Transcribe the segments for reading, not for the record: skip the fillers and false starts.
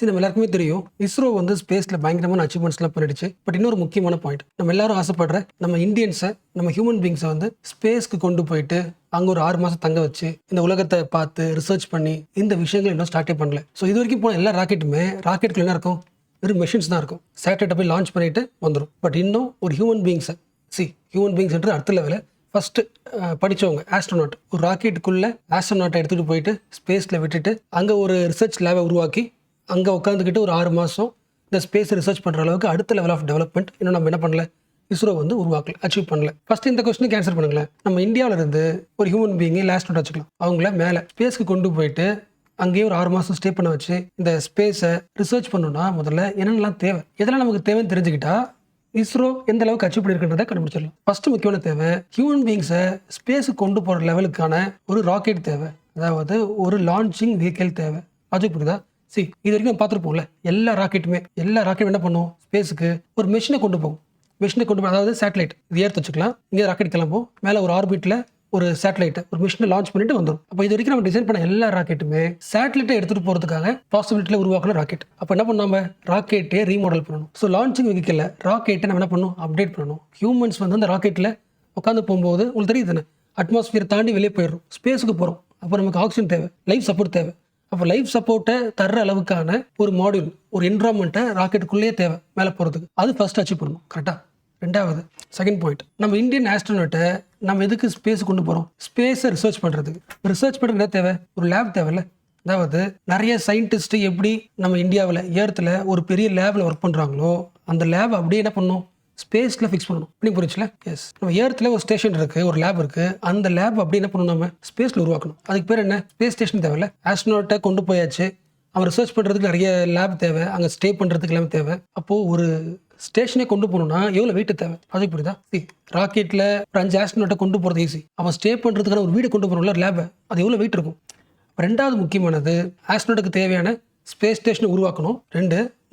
நம்ம எல்லாருக்குமே தெரியும் இஸ்ரோ வந்து ஸ்பேஸ்ல பயங்கரமான அச்சீவ்மெண்ட்ஸ்லாம் பண்ணிடுச்சு. பட் இன்னொரு முக்கியமான பாயிண்ட், நம்ம எல்லாரும் ஆசைப்படுற நம்ம இந்தியன்ஸை, நம்ம ஹியூமன் பீங்ஸை வந்து ஸ்பேஸ்க்கு கொண்டு போயிட்டு அங்க ஒரு 6 மாசம் தங்க வச்சு இந்த உலகத்தை பார்த்து ரிசர்ச் பண்ணி இந்த விஷயங்கள் இன்னும் ஸ்டார்ட்டே பண்ணல. ஸோ இது வரைக்கும் போன எல்லா ராக்கெட்டுமே ராக்கெட்டுக்குள்ள என்ன இருக்கும், வெறும் மெஷின்ஸ் தான் இருக்கும். சேட்டலைட்டை போய் லான்ச் பண்ணிட்டு வந்துடும். பட் இன்னும் ஒரு ஹியூமன் பீங்ஸை ஹியூமன் பீங்ஸ்ன்றது அடுத்த லெவலில் ஃபர்ஸ்ட் படித்தவங்க ஆஸ்ட்ரோநாட் ஒரு ராக்கெட்டுக்குள்ளே ஆஸ்ட்ரோநாட்டை எடுத்துகிட்டு போயிட்டு ஸ்பேஸில் விட்டுட்டு அங்கே ஒரு ரிசர்ச் லேபை உருவாக்கி அங்கே உட்காந்துக்கிட்டு ஒரு 6 மாதம் இந்த ஸ்பேஸ் ரிசர்ச் பண்ணுற அளவுக்கு அடுத்த லெவல் ஆஃப் டெவலப்மெண்ட் இன்னும் நம்ம என்ன பண்ணல, இஸ்ரோ வந்து உருவாக்கல, அச்சீவ் பண்ணல. ஃபர்ஸ்ட் இந்த கொஸ்டினுக்கு ஆன்சர் பண்ணுங்களேன். நம்ம இந்தியாவில் இருந்து ஒரு ஹியூமன் பீயிங் ஆஸ்ட்ரோநாட் வச்சுக்கலாம், அவங்கள மேலே ஸ்பேஸ்க்கு கொண்டு போயிட்டு அங்கேயே ஒரு 6 மாதம் ஸ்டே பண்ண வச்சு இந்த ஸ்பேஸை ரிசர்ச் பண்ணணும்னா முதல்ல என்னென்னலாம் தேவை, எதெல்லாம் நமக்கு தேவைன்னு தெரிஞ்சுக்கிட்டா இஸ்ரோ எந்த அளவுக்கு அச்சீவ் பண்ணியிருக்கிறத கண்டுபிடிச்சிடலாம். ஃபர்ஸ்ட் முக்கியமான தேவை, ஹியூமன் பீங்ஸை ஸ்பேஸுக்கு கொண்டு போகிற லெவலுக்கான ஒரு ராக்கெட் தேவை, அதாவது ஒரு லான்ச்சிங் வெஹிக்கிள் தேவை. அது புரியுதா? இது வரைக்கும் நம்ம பார்த்துருப்போம்ல, எல்லா ராக்கெட்டுமே என்ன பண்ணும், ஸ்பேஸுக்கு ஒரு மெஷினை கொண்டு போகும். அதாவது சேட்டலைட், இது ஏர்த்து வச்சுக்கலாம், இங்கே ராக்கெட் கிளம்பும், மேலே ஒரு ஆர்பிட்டில் ஒரு சேட்டலைட்டை ஒரு மிஷினை லான்ச் பண்ணிட்டு வந்துடும். அப்போ இது வரைக்கும் நம்ம டிசைன் பண்ண எல்லா ராக்கெட்டுமே சேட்டலைட்டை எடுத்துகிட்டு போகிறதுக்காக பாசிபிலிட்டியில் உருவாக்கின ராக்கெட். அப்போ என்ன பண்ணாம ராக்கெட்டே ரீமாடல் பண்ணணும். ஸோ லான்ச்சிங் வெஹிக்கிளில் ராக்கெட்டை நம்ம என்ன பண்ணணும், அப்டேட் பண்ணணும். ஹியூமன்ஸ் வந்து அந்த ராக்கெட்டில் உட்காந்து போகும்போது உங்களுக்கு தெரியுது தானே, அட்மாஸ்பியர் தாண்டி வெளியே போயிடும், ஸ்பேஸுக்கு போகிறோம். அப்போ நமக்கு ஆக்சிஜன் தேவை, லைஃப் சப்போர்ட் தேவை. அப்போ லைஃப் சப்போர்ட்டை தர்ற அளவுக்கான ஒரு மாடியூல், ஒரு என்விரான்மெண்ட்டை ராக்கெட்டுக்குள்ளேயே தேவை மேலே போகிறதுக்கு. அது ஃபர்ஸ்ட் அச்சீவ் பண்ணணும். கரெக்டாக? ரெண்டாவது செகண்ட் பாயிண்ட், நம்ம இந்தியன் ஆஸ்ட்ரோநாட்டை நம்ம எதுக்கு ஸ்பேஸ் கொண்டு போகிறோம், ஸ்பேஸை ரிசர்ச் பண்ணுறதுக்கு என்ன தேவை, ஒரு லேப் தேவையில்ல. அதாவது நிறைய சயின்டிஸ்ட் எப்படி நம்ம இந்தியாவில் ஏர்த்தில் ஒரு பெரிய லேபில் ஒர்க் பண்ணுறாங்களோ அந்த லேப் அப்படியே என்ன பண்ணணும், ஸ்பேஸில் ஃபிக்ஸ் பண்ணணும். இப்படி புரிச்சுல? எஸ், நம்ம ஏர்த்தில் ஒரு ஸ்டேஷன் இருக்குது, ஒரு லேப் இருக்குது, அந்த லேப் அப்படி என்ன பண்ணணும், நம்ம ஸ்பேஸில் உருவாக்கணும். அதுக்கு பேர் என்ன, ஸ்பேஸ் ஸ்டேஷன் தேவையில்ல. ஆஸ்ட்ரோநாட்டை கொண்டு போயாச்சு, அவன் ரிசர்ச் பண்ணுறதுக்கு நிறைய லேப் தேவை, அங்கே ஸ்டே பண்ணுறதுக்கு எல்லாமே தேவை. அப்போது ஒரு ஸ்டேஷனே கொண்டு போகணும்னா எவ்வளோ வெயிட் தேவை, அது புரியுதா? ராக்கெட்டில் ஒரு 5 ஆஸ்ட்ரோநாட்டை கொண்டு போகிறது ஈஸி, அவன் ஸ்டே பண்ணுறதுக்கான ஒரு வீடு கொண்டு போகணும்ல, லேபை, அது எவ்வளோ வெயிட் இருக்கும். ரெண்டாவது முக்கியமானது, ஆஸ்ட்ரோநாட்டுக்கு தேவையான ஸ்பேஸ் ஸ்டேஷனை உருவாக்கணும்.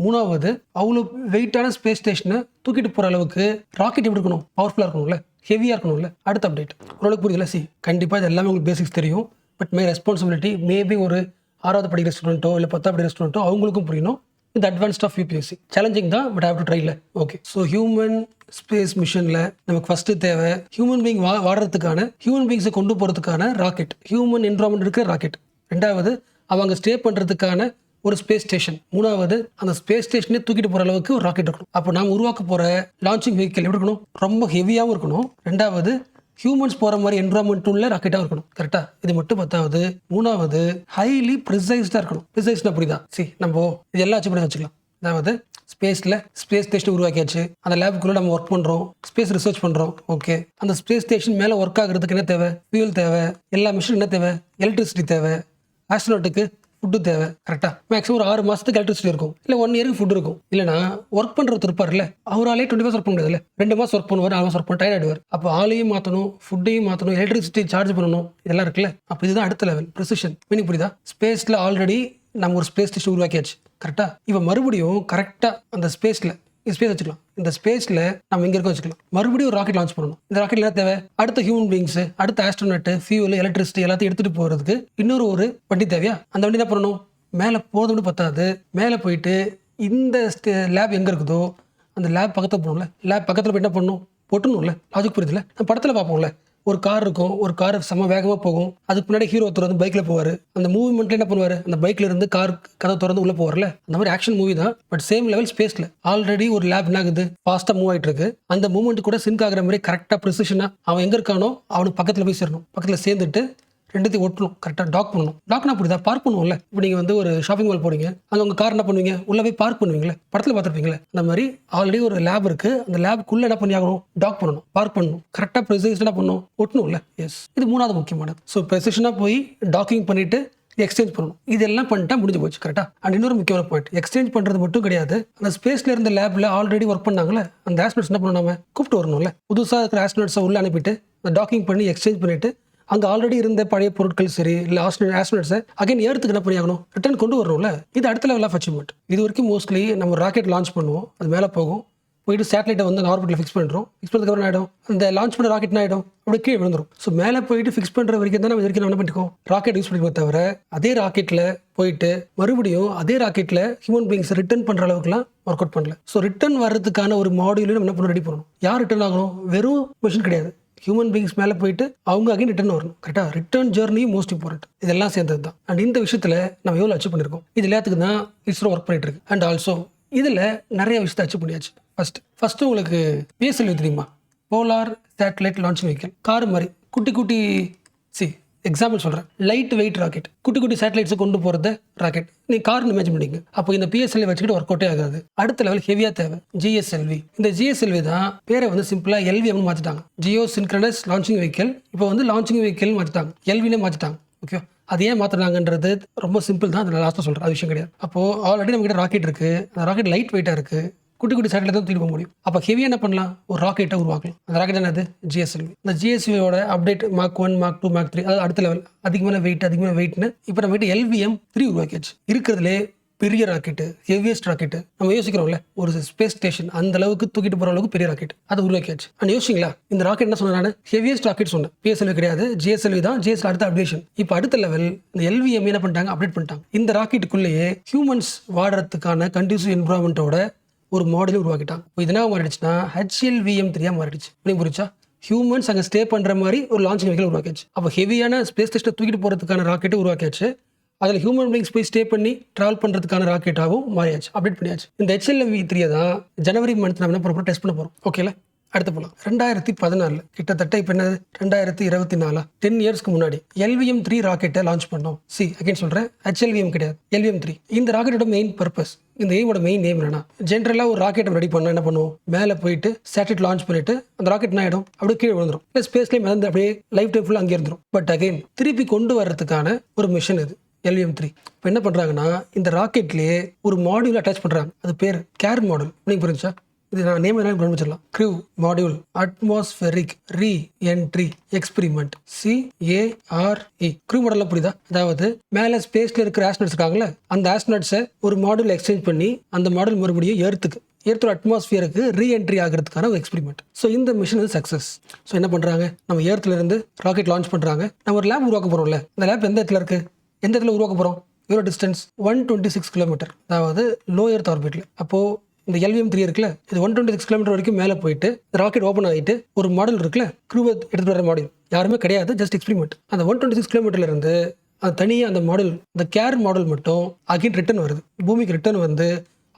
மூணாவது, அவ்வளோ வெயிட்டான ஸ்பேஸ் ஸ்டேஷனை தூக்கிட்டு போகிற அளவுக்கு ராக்கெட் எப்படி இருக்கணும், பவர்ஃபுல்லாக இருக்கணும்ல, ஹெவியாக இருக்கணும்ல. அடுத்த அப்டேட் ஓரளவுக்கு புரியுதுல? கண்டிப்பாக இது எல்லாமே உங்களுக்கு பேசிக்ஸ் தெரியும். பட் மை ரெஸ்பான்சிபிலிட்டி மேபி ஒரு 6வது படிக்கிற ஸ்டூடெண்ட்டோ இல்லை 10வது படிக்கிற ஸ்டூடெண்ட்டோ அவங்களுக்கும் புரியணும். இந்த அட்வான்ஸ்ட் ஆஃப் யூபிஎஸ்சி சேலஞ்சிங் தான், பட் ஹேவ் டு ட்ரைல. ஓகே, ஸோ ஹியூமன் ஸ்பேஸ் மிஷனில் நமக்கு ஃபஸ்ட்டு தேவை ஹியூமன் பீயிங் வாடுறதுக்கான, ஹியூமன் பீங்ஸை கொண்டு போகிறதுக்கான ராக்கெட், ஹியூமன் என்விரான்மெண்ட் இருக்கிற ராக்கெட். ரெண்டாவது, அவங்க ஸ்டே பண்ணுறதுக்கான ஒரு ஸ்பேஸ் ஸ்டேஷன். மூணாவது, அந்த ஸ்பேஸ் ஸ்டேஷனே தூக்கிட்டு போகிற அளவுக்கு ஒரு ராக்கெட் இருக்கணும். அப்போ நாம் உருவாக்க போகிற லான்ச்சிங் வெஹிக்கிள் எப்படி இருக்கணும், ரொம்ப ஹெவியாகவும் இருக்கணும். ரெண்டாவது, ஹியூமன்ஸ் போகிற மாதிரி என்விரான்மெண்ட் உள்ள ராக்கெட்டாக இருக்கணும். கரெக்டாக? இது மட்டும் பத்தாவது. மூணாவது, ஹைலி ப்ரிசைஸ்டாக இருக்கணும். ப்ரிசைஸ்னா புரியுதா? நம்ம இது எல்லாம் அச்சீவ் பண்ணி வச்சுக்கலாம். அதாவது ஸ்பேஸில் ஸ்பேஸ் ஸ்டேஷன் உருவாக்கியாச்சு, அந்த லேபுக்குள்ளே நம்ம ஒர்க் பண்ணுறோம், ஸ்பேஸ் ரிசர்ச் பண்ணுறோம். ஓகே, அந்த ஸ்பேஸ் ஸ்டேஷன் மேலே ஒர்க் ஆகிறதுக்கு என்ன தேவை, ஃபியூல் தேவை, எல்லா மிஷின் என்ன தேவை, எலக்ட்ரிசிட்டி தேவை, ஆஸ்ட்ரோநாட்டுக்கு ஃபுட்டு தேவை. கரெக்டாக? மேக்ஸிமம் ஒரு 6 மாதத்துக்கு எலக்ட்ரிசிட்டி இருக்கும், இல்லை 1 இயருக்கு ஃபுட் இருக்கும். இல்லைனா ஒர்க் பண்ணுறது இருப்பார்ல, அவராலே 20 மாதம் ஒர்க் பண்ண முடியாது, 2 மாதம் ஒர்க் பண்ணுவார், 4 மாதம் ஒர்க் பண்ண டயர்ட் ஆகிடுவார். அப்போ ஆளையும் மாற்றணும், ஃபுட்டையும் மாற்றணும், எலக்ட்ரிசிட்டி சார்ஜ் பண்ணணும், இதெல்லாம் இருக்குல்ல. அப்போ இதுதான் அடுத்த லெவல் ப்ரிசிஷன். மீனிங் புரியுதா? ஸ்பேஸில் ஆல்ரெடி நம்ம ஒரு ஸ்பேஸ் ஸ்டேஷன் உருவாக்கியாச்சு. கரெக்டாக? இப்போ மறுபடியும் கரெக்டாக அந்த ஸ்பேஸில் ஸ்பேஸ் வச்சுக்கலாம், இந்த ஸ்பேஸில் நம்ம இங்கே இருக்க வச்சுக்கலாம். மறுபடியும் ஒரு ராக்கெட் லான்ச் பண்ணணும். இந்த ராக்கெட் என்ன தேவை, அடுத்த ஹியூமன் பீங்ஸ், அடுத்த ஆஸ்ட்ரோநாட், ஃபியூல், எலக்ட்ரிசிட்டி எல்லாத்தையும் எடுத்துகிட்டு போகிறதுக்கு இன்னொரு வண்டி தேவையா? அந்த வண்டி என்ன பண்ணணும், மேலே போகிறதுன்னு பத்தாது, மேலே போயிட்டு இந்த லேப் எங்கே இருக்குதோ அந்த லேப் பக்கத்தில் போகணும்ல, லேப் பக்கத்தில் போய் என்ன பண்ணணும், பொட்டணும்ல. லாஜிக் புரியுதுல? நம்ம படத்தில் பார்ப்போம்ல, ஒரு கார் இருக்கும், ஒரு கார் செம்ம வேகமாக போகும், அதுக்கு முன்னாடி ஹீரோ ஒருத்தர் வந்து பைக்கில் போவார், அந்த மூவ்மெண்ட்டில் என்ன பண்ணுவார், அந்த பைக்கில் இருந்து கார் கதை திறந்து உள்ளே போவார்ல, அந்த மாதிரி ஆக்ஷன் மூவி தான். பட் சேம் லெவல் ஸ்பேஸில் ஆல்ரெடி ஒரு லேப் என்ன ஆகுது, ஃபாஸ்ட்டாக மூவ் ஆகிட்டு இருக்கு. அந்த மூவ்மெண்ட் கூட சிங்க் ஆகிற மாதிரி கரெக்டாக ப்ரிசிஷனாக அவன் எங்கே இருக்கானோ அவனுக்கு பக்கத்தில் போய் சேரணும், பக்கத்தில் சேர்ந்துட்டு ரெண்டுத்தையும் ஒட்டணும், கரெக்டாக டாக் பண்ணணும். டாக்னா புரியுதா? பார்க் பண்ணுவோம்ல. இப்போ நீங்கள் வந்து ஒரு ஷாப்பிங் மால் போறீங்க, அங்கே உங்கள் கார் என்ன பண்ணுவீங்க, உள்ளே போய் பார்க் பண்ணுவீங்களே, படத்தில் பார்த்துருப்பீங்களே. அந்த மாதிரி ஆல்ரெடி ஒரு லேப் இருக்குது, அந்த லேபுக்குள்ளே என்ன பண்ணி ஆகணும், டாக் பண்ணணும், பார்க் பண்ணணும், கரெக்டாக ப்ரிசைஸ்டாக பண்ணணும், ஒட்டணும்ல. எஸ், இது மூணாவது முக்கியமானது. ஸோ ப்ரிசிஷனாக போய் டாக்கிங் பண்ணிவிட்டு எக்ஸ்சேஞ்ச் பண்ணணும். இதெல்லாம் பண்ணிட்டா முடிஞ்சு போச்சு. கரெக்டாக? அண்ட் இன்னொரு முக்கியமான பாயிண்ட், எக்ஸ்சேஞ்ச் பண்ணுறது மட்டும் கிடையாது, அந்த ஸ்பேஸில் இருந்த லேபில் ஆல்ரெடி ஒர்க் பண்ணாங்களே அந்த ஆஸ்ட்ரோனட்ஸ் என்ன பண்ணணும், நம்ம கூப்பிட்டு வரணும்ல. புதுசாக இருக்கிற ஆஸ்ட்ரோனட்ஸை உள்ளே அனுப்பிட்டு டாக்கிங் பண்ணி எக்ஸ்சேஞ்ச் பண்ணிவிட்டு அங்கே ஆல்ரெடி இருந்த பழைய பொருட்கள் சரி இல்லை ஆஸ்ட்ரோனட்ஸை அகைன் ஏர்த்துக்கு என்ன பண்ணியாகணும், ரிட்டர்ன் கொண்டு வரணும்ல. இது அடுத்த லெவல் ஆஃப் அச்சீவ்மெண்ட். இது வரைக்கும் மோஸ்ட்லி நம்ம ராக்கெட் லான்ச் பண்ணுவோம், அது மேலே போகும், போயிட்டு சேட்டலைட்டை வந்து அந்த ஆர்பிட்டில் ஃபிக்ஸ் பண்ணுறோம். ஃபிக்ஸ் பண்ணதுக்கப்புறம் ஆகிடும் அந்த லான்ச் பண்ண ராக்கெட் ஆகிடும் அப்படியே கீழே விழுந்துரும். ஸோ மேலே போயிட்டு ஃபிக்ஸ் பண்ணுற வரைக்கும் தான் நம்ம வரைக்கும் என்ன பண்ணிக்கோம் ராக்கெட் யூஸ் பண்ணிக்கோ தவிர அதே ராக்கெட்டில் போயிட்டு மறுபடியும் அதே ராக்கெட்டில் ஹியூமன் பீங்ஸ் ரிட்டர்ன் பண்ணுற அளவுக்குலாம் ஒர்க் அவுட் பண்ணல. ஸோ ரிட்டர்ன் வர்றதுக்கான ஒரு மாடியூலும் நம்ம என்ன பண்ண ரெடி பண்ணணும். யார் ரிட்டர்ன் ஆகணும்? வெறும் மிஷின் கிடையாது, ஹியூமன் பீங்ஸ் மேலே போயிட்டு அவங்க அகைன் ரிட்டர்ன் வரணும். கரெக்டாக ரிட்டர்ன் ஜேர்னியும் மோஸ்ட் இம்பார்ட்டன்ட். இதெல்லாம் சேர்ந்தது தான். அண்ட் இந்த விஷயத்தில் நம்ம எவ்வளோ அச்சீவ் பண்ணியிருக்கோம் இது எல்லாத்துக்கு தான் இஸ்ரோ ஒர்க் பண்ணிட்டு இருக்கு. அண்ட் ஆல்சோ இதில் நிறைய விஷயத்தை அச்சீவ் பண்ணியாச்சு. ஃபர்ஸ்ட் உங்களுக்கு PSLV தெரியுமா? Polar satellite launching vehicle. Car மாதிரி குட்டி குட்டி எக்ஸாம்பிள் சொல்கிறேன், லைட் வெயிட் ராக்கெட், குட்டி குட்டி சேட்டலைட்ஸை கொண்டு போகிறது ராக்கெட். நீங்கள் கார்னு இமேஜின் பண்ணிங்க. அப்போ இந்த PSLV வச்சுக்கிட்டு ஒர்க் அவுட்டே ஆகாது. அடுத்த லெவல் ஹெவியாக தேவை GSLV. இந்த GSLV தான் பேரை வந்து சிம்பிளாக LVM மாற்றிட்டாங்க. Jio synchronous launching vehicle. இப்போ வந்து லான்ச்சிங் வெஹிக்கிள் மாற்றிட்டாங்க, LVனே மாற்றிட்டாங்க. ஓகே, அது ஏன் மாற்றினாங்கன்றது ரொம்ப சிம்பிள் தான். அதில் லாஸ்ட்டாக சொல்கிறேன், அது விஷயம் கிடையாது. அப்போது ஆல்ரெடி நம்மகிட்ட ராக்கெட் இருக்குது. அந்த ராக்கெட் லைட் வெயிட்டாக இருக்குது, குட்டி குட்டி சேட்டலைட் தான் தூக்கிட்டு போக முடியும். அப்போ ஹெவியாக என்ன பண்ணலாம்? ஒரு ராக்கெட்டை உருவாக்கலாம். அந்த ராக்கெட் என்னது? GSLV. இந்த GSLVயோட அப்டேட் Mach 1, Mach 2, Mach 3, அதாவது அடுத்த லெவல் அதிகமான வெயிட்னு இப்போ நம்ம கிட்ட LVM-3 உருவாக்கியாச்சு. இருக்கிறதுலே பெரிய ராக்கெட்டு, ஹெவியஸ்ட் ராக்கெட்டு. நம்ம யோசிக்கிறோம்ல, ஒரு ஸ்பேஸ் ஸ்டேஷன் அந்த அளவுக்கு தூக்கிட்டு போகிற அளவுக்கு பெரிய ராக்கெட் அதை உருவாக்கியாச்சு. அண்ட் யோசிங்களா, இந்த ராக்கெட் என்ன சொன்னேன் நான்? ஹெவியஸ்ட் ராக்கெட் சொன்னேன். PSLV கிடையாது, GSLV தான். GSLV அடுத்த அப்டேஷன். இப்போ அடுத்த லெவல் இந்த LVM என்ன பண்ணிட்டாங்க? அப்டேட் பண்ணிட்டாங்க. இந்த ராக்கெட்டுக்குள்ளேயே ஹியூமன்ஸ் வாடுறதுக்கான கண்டியூசிவ் என்விரான்மெண்ட்டோட ஒரு மாடல் உருவாக்கிட்டாங்க. இப்போ இதனால மாறிடுச்சுன்னா HLVM-3 மாறிடுச்சு. புரிச்சா? ஹியூமன்ஸ் அங்கே ஸ்டே பண்ணுற மாதிரி ஒரு லான்ச்சிங் வெஹிக்கிள் உருவாக்கியாச்சு. அப்போ ஹெவியான ஸ்பேஸ் ஸ்டேஷனை தூக்கிட்டு போகிறதுக்கான ராக்கெட்டு உருவாக்கியாச்சு. அதில் ஹியூமன் பீங்ஸ் போய் ஸ்டே பண்ணி ட்ராவல் பண்ணுறதுக்கான ராக்கெட்டாகவும் மாறியாச்சு, அப்டேட் பண்ணியாச்சு. இந்த HLV-3 தான் ஜனவரி மந்த் நம்ம என்ன பண்ண போகிறோம்? டெஸ்ட் பண்ண போகிறோம். ஓகேல, அடுத்து போகலாம். 2014 கிட்டத்தட்ட இப்போ என்ன 2024 10 இயர்ஸ்க்கு முன்னாடி LVM-3 ராக்கெட்டை லான்ச் பண்ணோம். அகைன் சொல்கிறேன், HLVM கிடையாது, LVM-3. இந்த ராக்கெட்டோட மெயின் பர்பஸ், இந்த எய்மோட மெயின் நேம் என்னன்னா, ஜென்ரலாக ஒரு ராக்கெட்டை ரெடி பண்ணால் என்ன பண்ணுவோம்? மேலே போயிட்டு சேட்டலைட் லான்ச் பண்ணிட்டு அந்த ராக்கெட் என்ன ஆகிடும்? அப்படியே கீழே விழுந்துடும். இல்லை ஸ்பேஸ்லேயே மிதந்து அப்படியே லைஃப் டைம் ஃபுல்லாக அங்கே இருந்துடும். பட் அகைன் திருப்பி கொண்டு வர்றதுக்கான ஒரு மிஷன் இது LVM-3. இப்போ என்ன பண்ணுறாங்கன்னா, இந்த ராக்கெட்லேயே ஒரு மாடியூல் அட்டாச் பண்ணுறாங்க. அது பேர் கேர் மாடல். நீங்கள் புரிஞ்சா? இது நான் நேம் என்ன கவனிச்சிடலாம். Crew module atmospheric re entry experiment, CARE. Crew மாடலில் புரியுதா? அதாவது மேலே ஸ்பேஸில் இருக்கிற ஆஸ்ட்ரோனட்ஸ் இருக்காங்களே, அந்த ஆஸ்ட்ரோனட்ஸை ஒரு மாடியூல் எக்ஸ்சேஞ்ச் பண்ணி அந்த மாடல் மறுபடியும் எர்த்தோட அட்மாஸ்பியருக்கு ரீஎன்ட்ரி ஆகிறதுக்கான ஒரு எக்ஸ்பெரிமெண்ட். ஸோ இந்த மிஷன் வந்து சக்ஸஸ். ஸோ என்ன பண்ணுறாங்க, நம்ம எர்த்ல இருந்து ராக்கெட் லான்ச் பண்ணுறாங்க. நம்ம ஒரு லேப் உருவாக்க போகிறோம்ல, அந்த லேப் எந்த இடத்துல இருக்குது? எந்த இடத்துல உருவாக்க போகிறோம்? எவ்வளோ டிஸ்டன்ஸ்? 126 கிலோமீட்டர், அதாவது லோ எர்த் ஆர்பிட்டில். அப்போது இந்த LVM-3 இருக்குல்ல, இது 126 கிலோமீட்டர் வரைக்கும் மேலே போயிட்டு ராக்கெட் ஓப்பன் ஆகிட்டு ஒரு மாடல் இருக்குல்ல, க்ரூவை எடுத்துகிட்டு வர மாடல் யாருமே கிடையாது, ஜஸ்ட் எக்ஸ்பெரிமெண்ட். அந்த 126 கிலோமீட்டர்லேருந்து அது தனியாக அந்த மாடல், இந்த கேர் மாடல் மட்டும் அகைன் ரிட்டர்ன் வருது. பூமிக்கு ரிட்டர்ன் வந்து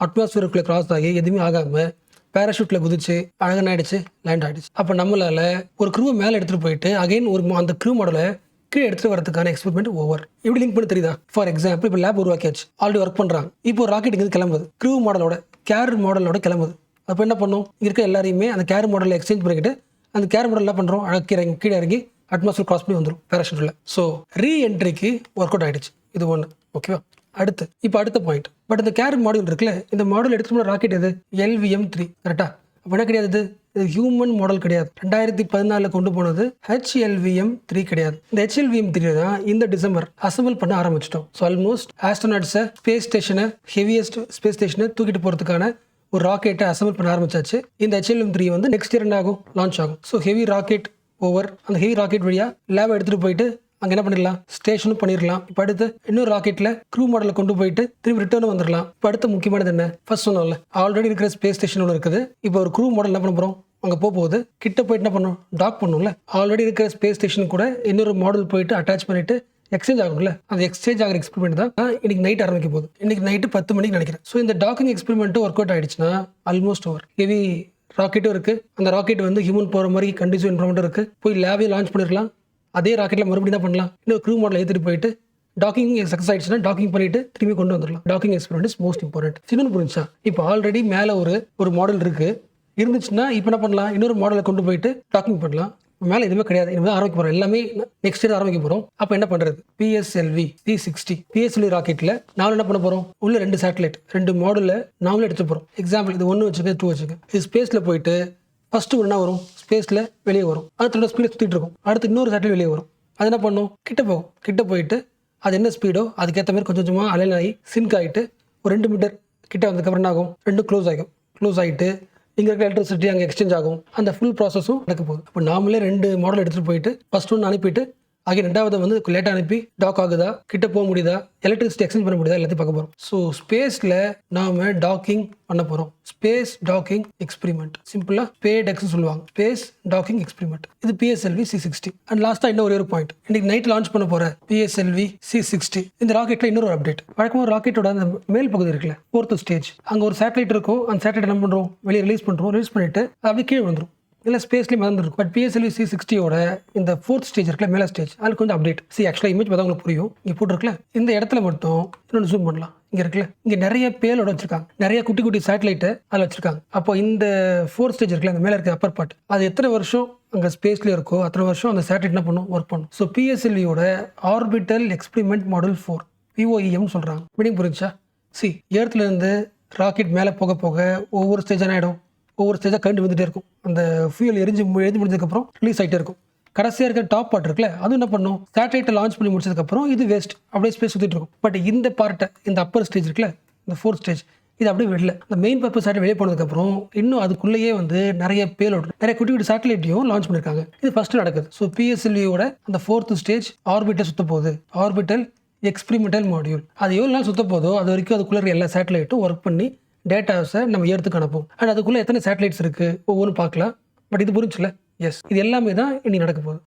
அட்மாஸ்பியருக்குள்ளே கிராஸ் ஆகி எதுவுமே ஆகாமல் பேராஷூட்டில் குதிச்சு அழகாக ஆகிடுச்சு, லேண்ட் ஆகிடுச்சு. அப்போ நம்மளால் ஒரு க்ரூவை மேலே எடுத்துகிட்டு போயிட்டு அகைன் அந்த க்ரூ மாடலை கீழே எடுத்துகிட்டு வரதுக்கான எக்ஸ்பெரிமெண்ட் ஓவர். எப்படி லிங்க் பண்ணி தெரியுதா? ஃபார் எக்ஸாம்பிள், இப்போ லேப் உருவாக்கியாச்சு, ஆல்ரெடி ஒர்க் பண்ணுறாங்க. இப்போ ராக்கெட் இங்கே கிளம்புது, க்ரூ மாடலோட கேர் மாடலோட கிளம்புது. அப்போ என்ன பண்ணும்? இங்கே இருக்க எல்லாரையுமே அந்த கேர் மாடலில் எக்ஸ்சேஞ்ச் பண்ணிக்கிட்டு அந்த கேர் மாடல் என்ன பண்ணுறோம்? கீழே இறங்கி அட்மாஸ்பியர் கிராஸ் பண்ணி வந்துடும் பேராஷூட்டில். ஸோ ரீஎன்ட்ரிக்கு ஒர்க் அவுட் ஆகிடுச்சு. இது ஒன்று. ஓகேவா? அடுத்த பாயிண்ட். பட் இந்த கேர் மாடல் இருக்குல்ல, இந்த மாடல் எடுத்துகிட்டு போன ராக்கெட் எது? LVM-3. கரெக்டாக? அப்போ என்ன கிடையாது? இது ஹியூமன் மாடல் கிடையாது. 2014 கொண்டு போனது HLVM-3 கிடையாது. இந்த HLVM-3 தான் இந்த டிசம்பர் அசம்பிள் பண்ண ஆரம்பிச்சிட்டோம். ஸோ ஆல்மோஸ்ட் ஆஸ்ட்ரோநாட்ஸை ஸ்பேஸ் ஸ்டேஷனை, ஹெவியஸ்ட் ஸ்பேஸ் ஸ்டேஷனை தூக்கிட்டு போகிறதுக்கான ஒரு ராக்கெட்டை அசம்பிள் பண்ண ஆரம்பிச்சாச்சு. இந்த HLVM-3 வந்து நெக்ஸ்ட் இயர் என்ன ஆகும்? லான்ச் ஆகும். So heavy rocket over. அந்த ஹெவி ராக்கெட் வழியாக லேப் எடுத்துகிட்டு போயிட்டு அங்கே என்ன பண்ணிடலாம்? ஸ்டேஷனும் பண்ணிடலாம். இப்போ அடுத்து இன்னொரு ராக்கெட்டில் க்ரூ மாடலை கொண்டு போயிட்டு திரும்பி ரிட்டர்னும் வந்துடலாம். இப்போ அடுத்து முக்கியமானது என்ன? ஃபர்ஸ்ட் சொன்னோம்ல, ஆல்ரெடி இருக்கிற ஸ்பேஸ் ஸ்டேஷன் ஒன்று இருக்குது. இப்போ ஒரு க்ரூ மாடல் என்ன பண்ண போகிறோம்? அங்கே போகுது, கிட்ட போயிட்டு என்ன பண்ணணும்? டாக் பண்ணணும்ல. ஆல்ரெடி இருக்கிற ஸ்பேஸ் ஸ்டேஷன் கூட இன்னொரு மாடல் போயிட்டு அட்டாச் பண்ணிட்டு எக்ஸ்சேஞ்ச் ஆகணும்ல. அந்த எக்ஸ்சேஞ்ச் ஆகிற எக்ஸ்பெரிமெண்ட் தான் இன்னைக்கு நைட் ஆரம்பிக்க போகுது. இன்னைக்கு நைட்டு 10 மணிக்கு நினைக்கிறேன். ஸோ இந்த டாக்கிங் எக்ஸ்பெரிமெண்ட்டும் ஒர்க் அவுட் ஆகிடுச்சுன்னா ஆல்மோஸ்ட் ஓவர். ஹெவி ராக்கெட்டும் இருக்குது. அந்த ராக்கெட் வந்து ஹியூமன் போகிற மாதிரி கண்டிஷன் என்விரான்மெண்ட் இருக்குது. போய் லேபே லான்ச் பண்ணிடலாம். அதே ராக்கெட்டில் மறுபடியும் என்ன பண்ணலாம்? இன்னொரு க்ரூ மாடல் ஏற்றிட்டு போயிட்டு டாக்கிங் சக்ஸஸ் ஆயிடுச்சுன்னா டாக்கிங் பண்ணிட்டு திரும்பி கொண்டு வந்துடலாம். Docking experiment is most important. இன்னொன்று புரிஞ்சா, இப்போ ஆல்ரெடி மேலே ஒரு மாடல் இருந்துச்சுன்னா இப்போ என்ன பண்ணலாம்? இன்னொரு மாடலை கொண்டு போயிட்டு டாக்கிங் பண்ணலாம். மேலே எதுவுமே கிடையாது, இனிமேல் ஆரம்பிக்க போகிறோம். எல்லாமே நெக்ஸ்ட் இயர் ஆரம்பிக்க போகிறோம். அப்போ என்ன பண்ணுறது? PSLV C60 PSLV ராக்கெட்டில் நாமளும் என்ன பண்ண போகிறோம்? உள்ள 2 சேட்டலைட், 2 மாடலில் நாமளும் எடுத்து போகிறோம். எக்ஸாம்பிள் இது 1 வச்சுக்க, 2 வச்சுக்க. இது ஸ்பேஸில் போயிட்டு ஃபஸ்ட்டு என்ன வரும்? ஸ்பேஸில் வெளியே வரும். அது தன்னோட ஸ்பீடில் சுற்றிட்டு இருக்கும். அடுத்து இன்னொரு சேட்டலைட் வெளியே வரும். அது என்ன பண்ணும்? கிட்ட போயிட்டு அது என்ன ஸ்பீடோ அதுக்கேற்ற மாதிரி கொஞ்சம் கொஞ்சமாக அலைன் ஆகி சிங்க் ஆகிட்டு ஒரு 2 மீட்டர் கிட்ட வந்ததுக்கப்புறம் என்ன ஆகும்? 2 க்ளோஸ் ஆகிட்டு இங்கே இருக்க எலக்ட்ரிசிட்டி அங்கே எக்ஸ்சேஞ்ச் ஆகும். அந்த ஃபுல் ப்ராசஸும் நடக்க போகுது. இப்போ நாமளே 2 மாடல் எடுத்துகிட்டு போயிட்டு ஃபர்ஸ்ட் ஒன்று அனுப்பிட்டு ஆகிய 2வது வந்து லேட்டாக அனுப்பி டாக் ஆகுதா, கிட்ட போக முடியுதா, எலக்ட்ரிசிட்டி எக்ஸ்சேஞ்ச் பண்ண முடியுதா, எல்லாத்தையும் பார்க்க போகிறோம். ஸோ ஸ்பேஸில் நாம டாக்கிங் பண்ண போகிறோம். ஸ்பேஸ் டாக்கிங் எக்ஸ்பெரிமெண்ட், சிம்பிளாக ஸ்பேடெக்ஸ் சொல்லுவாங்க. Space docking experiment. இது PSLV C60. அண்ட் லாஸ்ட்டாக இன்னொரு ஒரு பாயிண்ட், இன்னைக்கு நைட் லான்ச் பண்ண போகிற PSLV C60 இந்த ராக்கெட்டில் இன்னொரு அப்டேட். வழக்கமாக ராக்கெட்டோட அந்த மேல் பகுதி இருக்குல்ல, 4th ஸ்டேஜ், அங்கே ஒரு சேட்டலைட் இருக்கும். அந்த சேட்டலைட் என்ன பண்ணுறோம், வெளியே ரிலீஸ் பண்ணிட்டு அது அப்படியே கீழே வந்துடும். இல்லை ஸ்பேஸ்லேயே மறந்துருக்கும். பட் PSLV C60யோட இந்த 4th ஸ்டேஜ் இருக்குல்ல, மேலே ஸ்டேஜ், அதுக்கு கொஞ்சம் அப்டேட். ஆக்சுவலாக இமேஜ் பார்த்தா உங்களுக்கு புரியும். இங்கே போட்டுருக்குல்ல, இந்த இடத்துல மட்டும் இன்னொன்று ஜூம் பண்ணலாம். இங்கே இருக்குல்ல, இங்கே நிறைய பேலோட வச்சிருக்காங்க, நிறைய குட்டி குட்டி சேட்டலைட்டை அதில் வச்சிருக்காங்க. அப்போ இந்த 4th ஸ்டேஜ் இருக்குல்ல, அந்த மேலே இருக்க அப்பர் பார்ட், அது எத்தனை வருஷம் அங்கே ஸ்பேஸ்லேயே இருக்கோ அத்தனை வருஷம் அந்த சேட்டலைட் என்ன பண்ணும், ஒர்க் பண்ணும். ஸோ PSLVயோட ஆர்பிட்டல் எக்ஸ்பெரிமெண்ட் மாடல் 4 POEM சொல்கிறாங்க. மீனிங் புரிஞ்சா? எர்த்லேருந்து ராக்கெட் மேலே போக போக ஒவ்வொரு ஸ்டேஜான ஆகிடும். ஒவ்வொரு ஸ்டேஜாக கரண்ட் வந்துட்டே இருக்கும். அந்த ஃபியூல் எரிஞ்சு முடிஞ்சதுக்கப்புறம் ரிலீஸ் ஆகிட்டே இருக்கும். கடைசியாக இருக்க டாப் பார்ட் இருக்குல்ல, அது என்ன பண்ணும், சேட்டலைட்டை லான்ச் பண்ணி முடிச்சதுக்கப்புறம் இது வேஸ்ட், அப்படியே ஸ்பேஸ் சுற்றிட்டு இருக்கும். பட் இந்த பார்ட்டை, இந்த அப்பர் ஸ்டேஜ் இருக்குல்ல, இந்த 4th ஸ்டேஜ், இது அப்படியே வெளில இந்த மெயின் பர்பஸ் சேட்டலைட் வெளியே போனதுக்கப்புறம் இன்னும் அதுக்குள்ளேயே வந்து நிறைய பேலோட், நிறைய குட்டி குட்டி சேட்டலைட்டையும் லான்ச் பண்ணியிருக்காங்க. இது ஃபர்ஸ்ட் நடக்குது. ஸோ PSLVயோட அந்த 4th ஸ்டேஜ் ஆர்பிட்டல் சுத்த போகுது. Orbital experimental module. அது எவ்வளோ நாள் சுத்த போதோ அது வரைக்கும் அதுக்குள்ளே எல்லா சேட்டலைட்டும் ஒர்க் பண்ணி டேட்டாஸை நம்ம எர்த்துக்கு அனுப்போம். அண்ட் அதுக்குள்ளே எத்தனை சேட்டலைட்ஸ் இருக்குது ஒவ்வொன்றும் பார்க்கலாம். பட் இது புரிஞ்சுல? எஸ், இது எல்லாமே தான் இனி நடக்க போகுது.